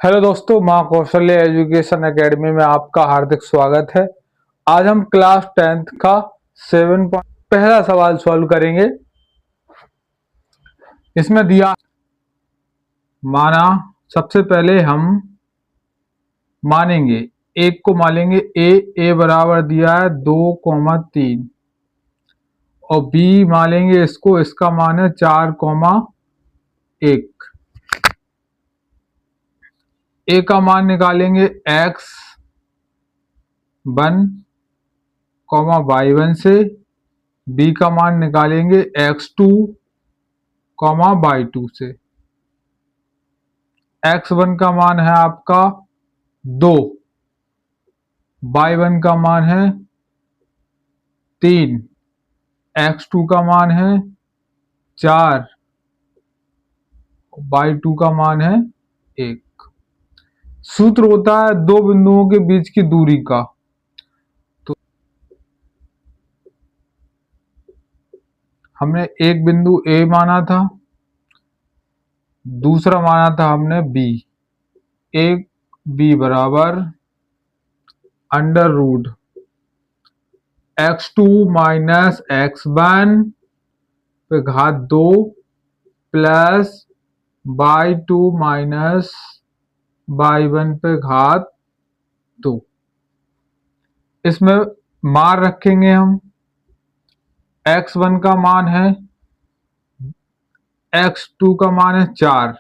Hello दोस्तों, माँ कौशल्य एजुकेशन एकेडमी में आपका हार्दिक स्वागत है। आज हम क्लास 10th का 7 पहला सवाल सॉल्व करेंगे। इसमें दिया माना, सबसे पहले हम मानेंगे एक को, मानेंगे ए बराबर दिया है 2,3 और बी मानेंगे इसको, इसका मान है 4,1। ए का मान निकालेंगे x1, y1 से, बी का मान निकालेंगे x2, y2 से। x1 का मान है आपका 2, y1 का मान है 3, x2 का मान है 4, y2 का मान है 1। सूत्र होता है दो बिंदुओं के बीच की दूरी का। तो हमने एक बिंदु ए माना था, दूसरा माना था हमने बी। एक बी बराबर √ x2 माइनस x1 पे घात 2 प्लस y2 माइनस y1 पे घात 2। इसमें मान रखेंगे हम। x1 का मान है, x2 का मान है 4,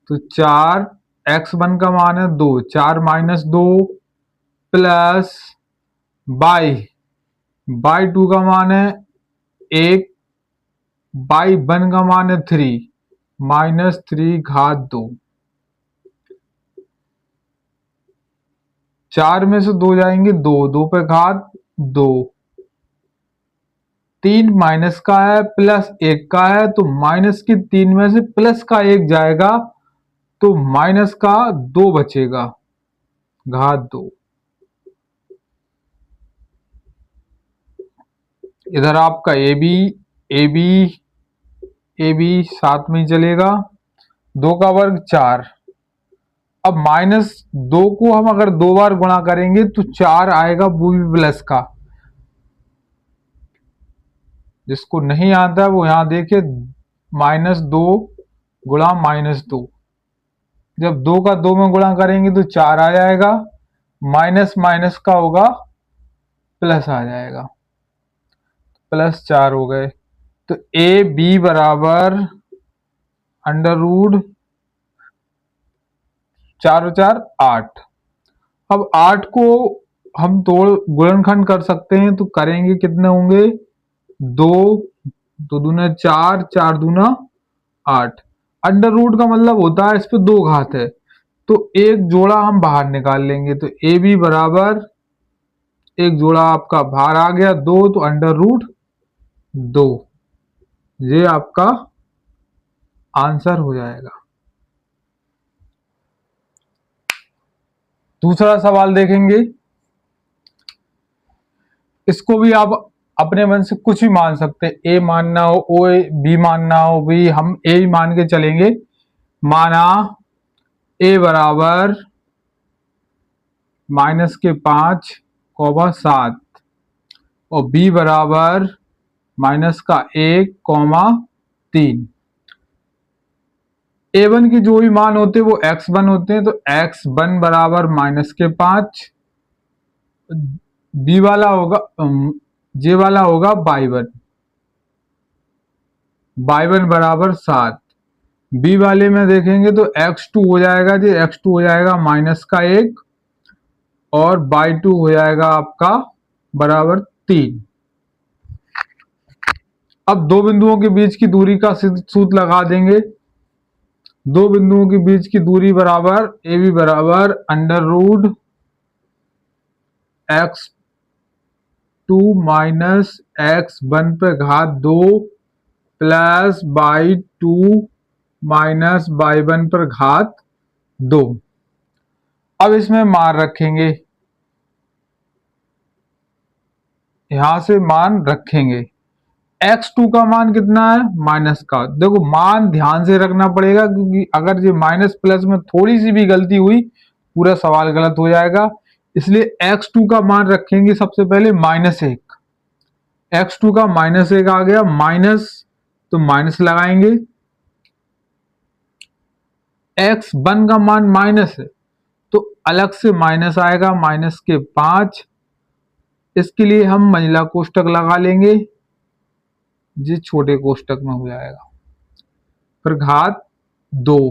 तो 4, x1 का मान है 2, 4 माइनस 2 प्लस y2 का मान है 1, y1 का मान है 3, माइनस 3 घात 2। 4 में से 2 जाएंगे 2, 2 पे घात 2, 3 माइनस का है प्लस 1 का है, तो माइनस की 3 में से प्लस का 1 जाएगा, तो माइनस का 2 बचेगा, घात 2। इधर आपका ए बी साथ में ही चलेगा, 2 का वर्ग 4। अब -2 को हम अगर 2 बार गुणा करेंगे तो 4 आएगा वो भी प्लस का। जिसको नहीं आता वो यहां देखे, -2 गुणा -2। जब 2 का 2 में गुणा करेंगे तो 4 आ जाएगा, माइनस माइनस का होगा प्लस आ जाएगा, +4 हो गए। तो ए बी बराबर √ 4 और 4 8। अब 8 को हम तोड़ गुणनखंड कर सकते हैं, तो करेंगे कितने होंगे, 2 2 दूना 4, 4 दूना 8। √ का मतलब होता है इस पे 2 घात है, तो एक जोड़ा हम बाहर निकाल लेंगे। तो ए बी बराबर, एक जोड़ा आपका बाहर आ गया 2, तो √2। ये आपका आंसर हो जाएगा। दूसरा सवाल देखेंगे। इसको भी आप अपने मन से कुछ भी मान सकते हैं, ए मानना हो, ओ बी मानना हो, भी हम ए ही मान के चलेंगे। माना ए बराबर -5, 7 और बी बराबर -1, 3। a1 की जो भी मान होते हैं वो x1 होते हैं, तो x1 बराबर -5, बी वाला होगा जे वाला होगा y1 बराबर 7। बी वाले में देखेंगे तो x2 हो जाएगा जी, x2 हो जाएगा -1 और y2 हो जाएगा आपका बराबर 3। अब दो बिंदुओं के बीच की दूरी का सूत्र लगा देंगे। दो बिंदुओं के बीच की दूरी बराबर ए बी बराबर √ x2 माइनस x1 पे घात 2 प्लस y2 माइनस y1 पर घात 2। अब इसमें मान रखेंगे, यहां से मान रखेंगे। x2 का मान कितना है, माइनस का। देखो मान ध्यान से रखना पड़ेगा, क्योंकि अगर ये माइनस प्लस में थोड़ी सी भी गलती हुई पूरा सवाल गलत हो जाएगा। इसलिए x2 का मान रखेंगे सबसे पहले -1। x2 का -1 आ गया, माइनस तो माइनस लगाएंगे। x1 का मान माइनस है तो अलग से माइनस आएगा, -5। इसके लिए हम महिला कोष्टक लगा लेंगे, जी छोटे कोष्टक में हो जाएगा। फिर घात 2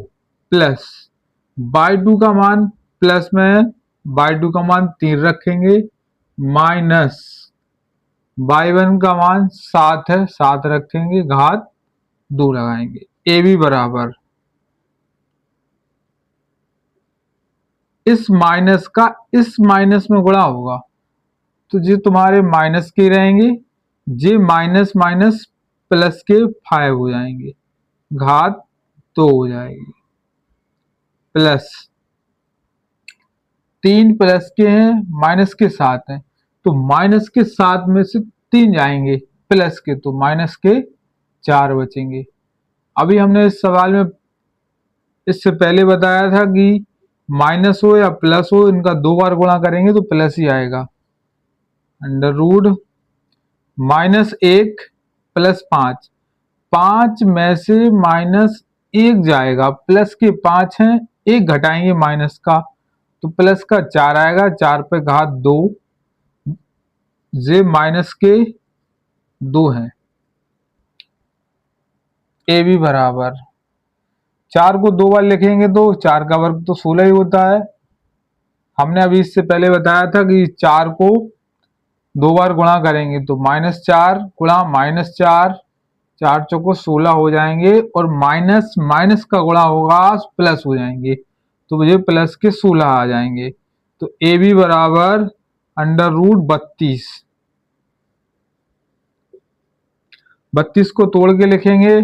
प्लस y2 का मान प्लस में, y2 का मान 3 रखेंगे, माइनस y1 का मान 7 है, 7 रखेंगे, घात 2 लगाएंगे। ए बी बराबर इस माइनस का इस माइनस में गुणा होगा तो ये तुम्हारे माइनस के रहेंगे, ये माइनस माइनस प्लस के 5 हो जाएंगे, घात 2 हो जाएगी। प्लस 3 प्लस के हैं, माइनस के 7 हैं, तो माइनस के 7 में से 3 जाएंगे, प्लस के तो माइनस के 4 बचेंगे। अभी हमने इस सवाल में इससे पहले बताया था कि माइनस हो या प्लस हो, इनका 2 बार गुणा करेंगे तो प्लस ही आएगा। अंडर रूट -1 प्लस 5, 5 में से -1 जाएगा, प्लस के 5 हैं, 1 घटाएंगे माइनस का तो प्लस का 4 आएगा, 4 पे घात 2, जे माइनस के 2 है। ए बी बराबर 4 को 2 बार लिखेंगे तो 4 का वर्ग तो 16 ही होता है। हमने अभी इससे पहले बताया था कि 4 को 2 बार गुणा करेंगे तो -4 गुणा -4, 4 चौको 16 हो जाएंगे, और माइनस माइनस का गुणा होगा प्लस हो जाएंगे, तो मुझे प्लस के 16 आ जाएंगे। तो ए बी बराबर अंडर रूट 32। 32 को तोड़ के लिखेंगे,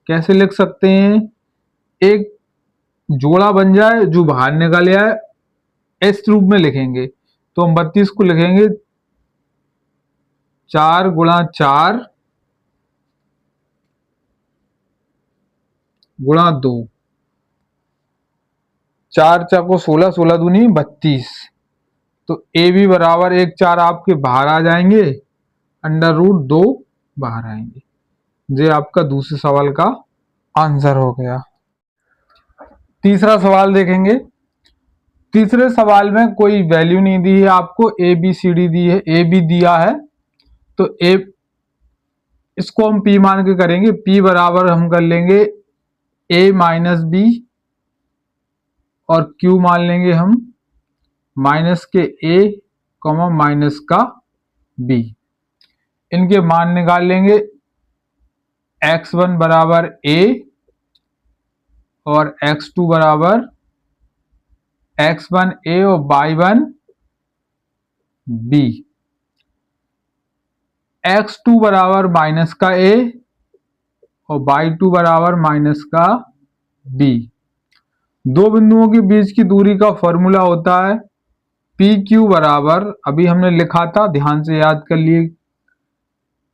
कैसे लिख सकते हैं, एक जोड़ा बन जाए जो बाहर निकल जाए, इस रूप में लिखेंगे तो हम 32 को लिखेंगे 4 गुणा 4 गुणा 2, 4 चाको 16, 16 दूनी 32। तो ए बी बराबर 1 4 आपके बाहर आ जाएंगे, अंडर रूट 2 बाहर आएंगे। ये आपका दूसरे सवाल का आंसर हो गया। तीसरा सवाल देखेंगे। तीसरे सवाल में कोई वैल्यू नहीं दी है आपको, ए बी सी डी दी है, ए बी दिया है तो ए इसको हम पी मान के करेंगे, पी बराबर हम कर लेंगे ए माइनस बी, और क्यू मान लेंगे हम माइनस के ए कॉमा माइनस का बी। इनके मान निकाल लेंगे, x1 बराबर ए और x2 बराबर x1 ए और y1 बी। x2 बराबर माइनस का ए और y2 बराबर माइनस का बी। दो बिंदुओं के बीच की दूरी का फॉर्मूला होता है पी क्यू बराबर, अभी हमने लिखा था, ध्यान से याद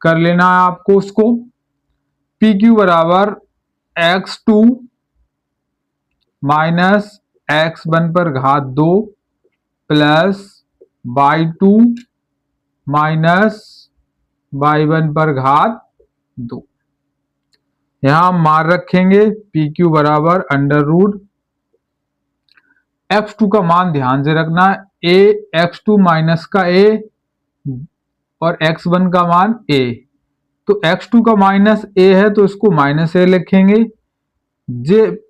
कर लेना है आपको उसको। पी क्यू बराबर x2 माइनस x1 पर घात 2 प्लस y2 माइनस y1 पर घात 2। यहां हम मान रखेंगे पी क्यू बराबर अंडर रूट x2 का मान ध्यान से रखना है, ए x2 माइनस का ए और x1 का मान a। तो x2 का माइनस a है तो इसको माइनस a लिखेंगे, जे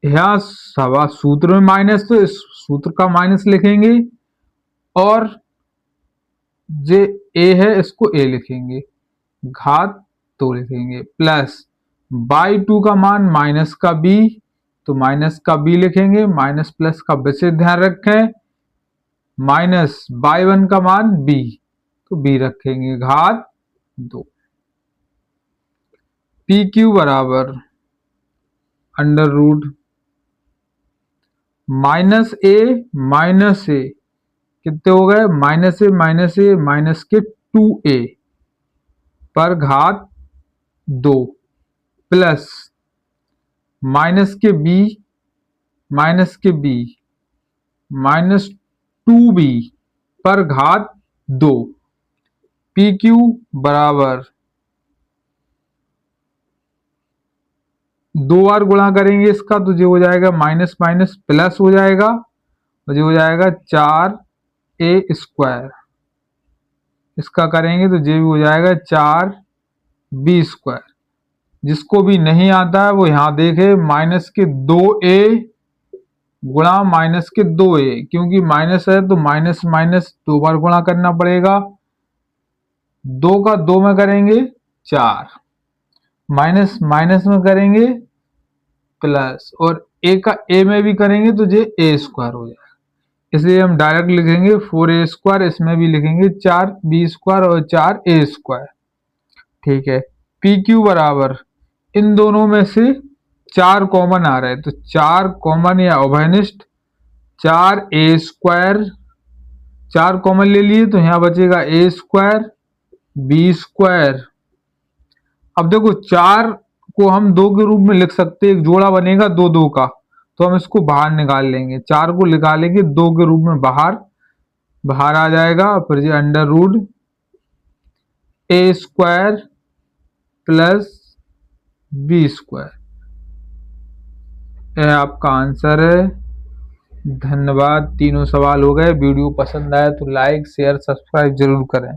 यहाँ सवा सूत्र में माइनस तो इस सूत्र का माइनस लिखेंगे, और जे a है इसको a लिखेंगे, घात 2 लिखेंगे, प्लस y2 का मान माइनस का b तो माइनस का b लिखेंगे, माइनस प्लस का विशेष ध्यान रखें, माइनस y1 का मान b तो b रखेंगे, घात 2। पी क्यू बराबर अंडर रूट माइनस ए कितने हो गए, माइनस ए माइनस के 2a पर घात 2 प्लस माइनस के b माइनस 2b पर घात 2 पी क्यू बराबर 2 बार गुणा करेंगे इसका तो जो हो जाएगा माइनस माइनस प्लस हो जाएगा और जो हो जाएगा 4a²। इसका करेंगे तो ये भी हो जाएगा 4b²। जिसको भी नहीं आता है वो यहां देखे माइनस के 2a गुणा माइनस के 2a, क्योंकि माइनस है तो माइनस माइनस 2 बार गुणा करना पड़ेगा। 2 का 2 में करेंगे 4, माइनस माइनस में करेंगे प्लस, और a का a में भी करेंगे तो ये a² हो जाएगा। इसलिए हम डायरेक्ट लिखेंगे 4a², इसमें भी लिखेंगे 4b² और 4a²। ठीक है, pq बराबर इन दोनों में से 4 कॉमन आ रहे हैं तो 4 कॉमन या उभयनिष्ठ 4a², 4 कॉमन ले लिए तो यहां बचेगा a² b²। अब देखो 4 को हम 2 के रूप में लिख सकते हैं, एक जोड़ा बनेगा 2 2 का, तो हम इसको बाहर निकाल लेंगे। 4 को निकालेंगे 2 के रूप में बाहर आ जाएगा, फिर ये under root a² plus b²। यह आपका आंसर है। धन्यवाद। तीनों सवाल हो गए। वीडियो पसंद आए तो लाइक शेयर सब्सक्राइब जरूर करें।